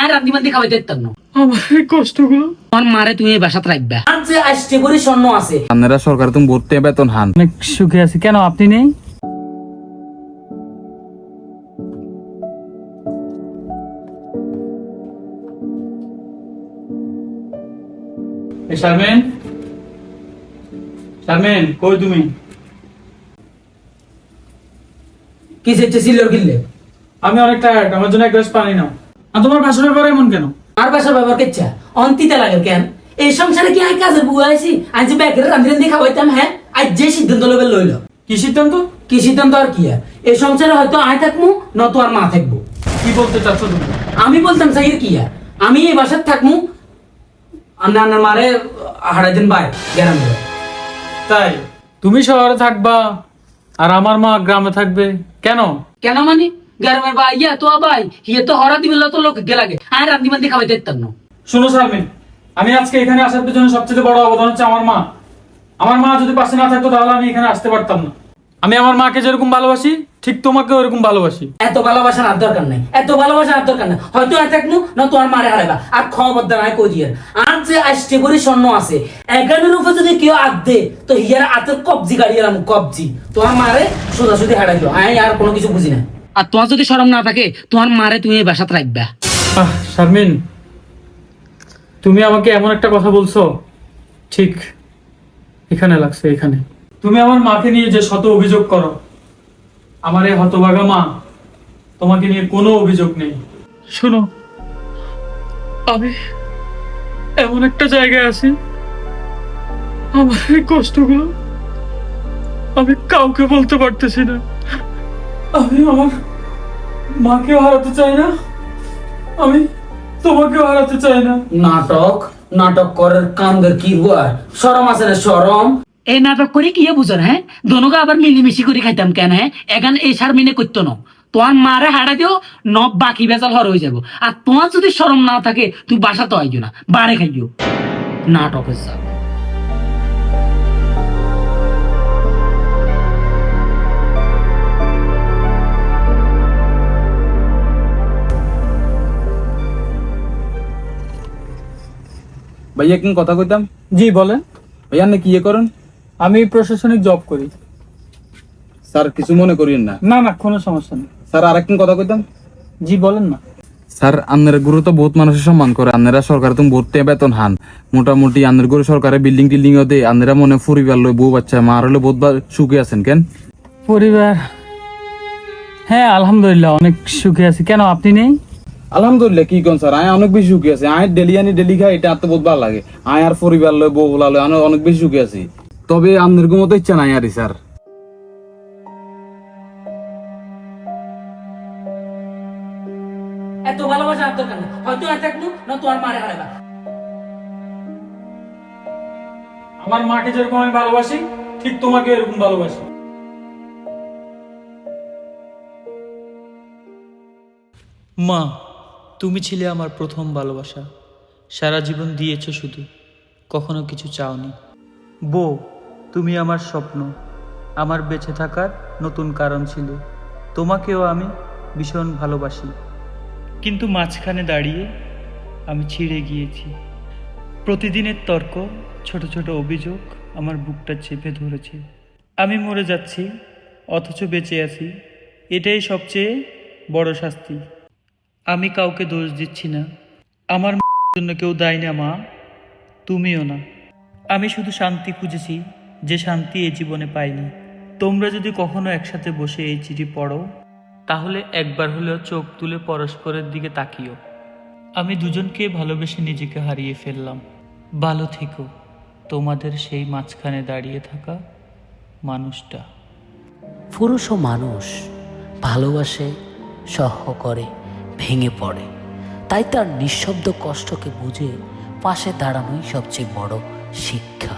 আর রান্দি বান্দি খাওয়াইতে পারতাম না। আমার এই কষ্টগুলো তোমার মারে তুমি এই বাসাত রাখবা। আর যে আষ্টে করে স্বর্ণ আছে, আপনারা সরকার তুমি ভর্তি বেতন হান। অনেক সুখে আছি। কেন আপনি নেই? শারমিন, শারমিন কই তুমি? কি চেয়েছিল কিনলে? আমি অনেক টায়ার্ড, আমার জন্য এক গ্লাস পানি নাও। আর তোমার ভাষণ ব্যাপারে এমন কেন? আর বাসার ব্যবহার কেচ্ছা অন্তিতে লাগে কেন? এই সংসারে কি আই কাজে বুয়া আইছি? আজ যে ব্যাগের রান্দি রান্দি খাওয়াইতাম, হ্যাঁ আজ যে সিদ্ধান্ত লইল। কি সিদ্ধান্ত? কি সিদ্ধান্ত আর কি? এই সংসারে হয়তো আয় থাকবো, নত আর মা থাকবো। কি বলতে চাচ্ছ তুমি? আমি বলতাম চাই কি আমি এই বাসার থাকবো, আপনার মারে হারাই দিন বাই গ্রামে। তাই তুমি শহরে থাকবা আর আমার মা গ্রামে থাকবে কেন? কেন মানে গ্রামের ভাই ইয়া তো ভাই ইয়ে তো হরা দিবে তো লোক গেলাগে আর রান্দি বান্দি খাওয়াইতে পারতাম না। শোনো শারমিন, আমি আজকে এখানে আসার পেছনে সবচেয়ে বড় অবদান হচ্ছে আমার মা। আমার মা যদি পাশে না থাকতো তাহলে আমি এখানে আসতে পারতাম না। আমি আমার মাকে যেরকম ভালোবাসি ঠিক তোমাকেও এরকম ভালোবাসি। এত ভালোবাসার আর দরকার নাই, এত ভালোবাসার আর দরকার নাই। হয়তো আয় থাকবো না তোমার মারে হারাইবা। আর খবরদার আয় কই দিয়ে আর যে আষ্টে করে স্বর্ণ আছে এগানোর উপরে যদি কেউ আগ দে তো হিয়ার আতের কবজি গাড়ি এলাম কবজি তোমার মারে সোজাসুজি হারাই দিও। আমি আর কোনো কিছু বুঝি না। আর তোমার যদি শরম না থাকে তোমার মারে তুমি এই বাসাত রাখবা। শারমিন, তুমি আমাকে এমন একটা কথা বলছো ঠিক এখানে লাগছে। এখানে তুমি আমার মাকে নিয়ে যে শত অভিযোগ করো, আমার এই হতভাগা মা তোমাকে নিয়ে কোনো অভিযোগ নেই। শোনো, আমি এমন একটা জায়গায় আছি, আমার এই কষ্টগুলো আমি কাউকে বলতে পারতেছি না। আমি আমার মাকেও হারাতে চাই না, আমি তোমাকেও হারাতে চাই না। নাটক নাটক করার কান্দের কি আর শরম আছে না? শরম এই নাটক করে কি বুঝো? হ্যাঁ দোনোকে আবার মিলিমিশি করে খাইতাম কেন? হ্যাঁ এখানে এই সার মিনে করতো না। তোমার মারে হারা দিও নব বাকি বেজাল হর হয়ে যাবো। আর তোমার যদি শরম না থাকে তুই বাসা তো আইজো না, বাড়ে খাইও নাটকের সাথে। ভাইয়া কি কথা কইতাম? জি বলেন। ভাইয়া না কি করেন? আমি প্রশাসনিক জব করি। স্যার কিছু মনে করিয়েন না। না না, কোনো সমস্যা নেই। স্যার আরেকদিন কথা কইতাম। জি বলেন না। স্যার আপনার গুরু তো বহুত মানুষের সম্মান করে, আপনারা সরকার তুমি ভর্তি বেতন হান। মোটামুটি আপনার গুরু সরকারের বিল্ডিং টিল্ডিং ও দেয়, আপনারা মনে পরিবার লই বউ বাচ্চা মার হলে বহুত সুখে আছেন কেন? পরিবার, হ্যাঁ আলহামদুলিল্লাহ অনেক সুখে আছি। কেন আপনি নেই? আলহামদুলিল্লাহ কি কোন স্যার, আমি অনেক বেশি সুখী আছি। আমি ডেলি আনি ডেলি খাই, এটা তো বহুত ভালো লাগে। আমি আর পরিবার লই বউ বলা লই আমি অনেক বেশি সুখী আছি। তবে আপনার মতো ইচ্ছা নাই আরই স্যার। এত ভালোবাসা আর দরকার নেই। হয়তো আয় থাকবো না তোমার মারে হারাইবা। আমার মাকে যেরকম আমি ভালোবাসি ঠিক তোমাকে এরকম ভালোবাসি। মা, তুমি ছিলে আমার প্রথম ভালোবাসা। সারা জীবন দিয়েছ শুধু, কখনো কিছু চাওনি। বউ, তুমি আমার স্বপ্ন, আমার বেঁচে থাকার নতুন কারণ ছিল। তোমাকেও আমি ভীষণ ভালোবাসি, কিন্তু মাঝখানে দাঁড়িয়ে আমি ছিঁড়ে গিয়েছি। প্রতিদিনের তর্ক, ছোট ছোট অভিযোগ আমার বুকটা চেপে ধরেছে। আমি মরে যাচ্ছি অথচ বেঁচে আছি, এটাই সবচেয়ে বড় শাস্তি। আমি কাউকে দোষ দিচ্ছি না, আমার জন্য কেউ দায় না মা, তুমিও না। আমি শুধু শান্তি খুঁজেছি, যে শান্তি এই জীবনে পাইনি। তোমরা যদি কখনো একসাথে বসে এই চিঠি পড়ো তাহলে একবার হলেও চোখ তুলে পরস্পরের দিকে তাকিও। আমি দুজনকে ভালোবেসে নিজেকে হারিয়ে ফেললাম। ভালো থেকো, তোমাদের সেই মাঝখানে দাঁড়িয়ে থাকা মানুষটা। পুরুষও মানুষ, ভালোবাসে, সহ্য করে, ভেঙে পড়ে। তাই তার নিঃশব্দ কষ্টকে বুঝে পাশে দাঁড়ানোই সবচেয়ে বড় শিক্ষা।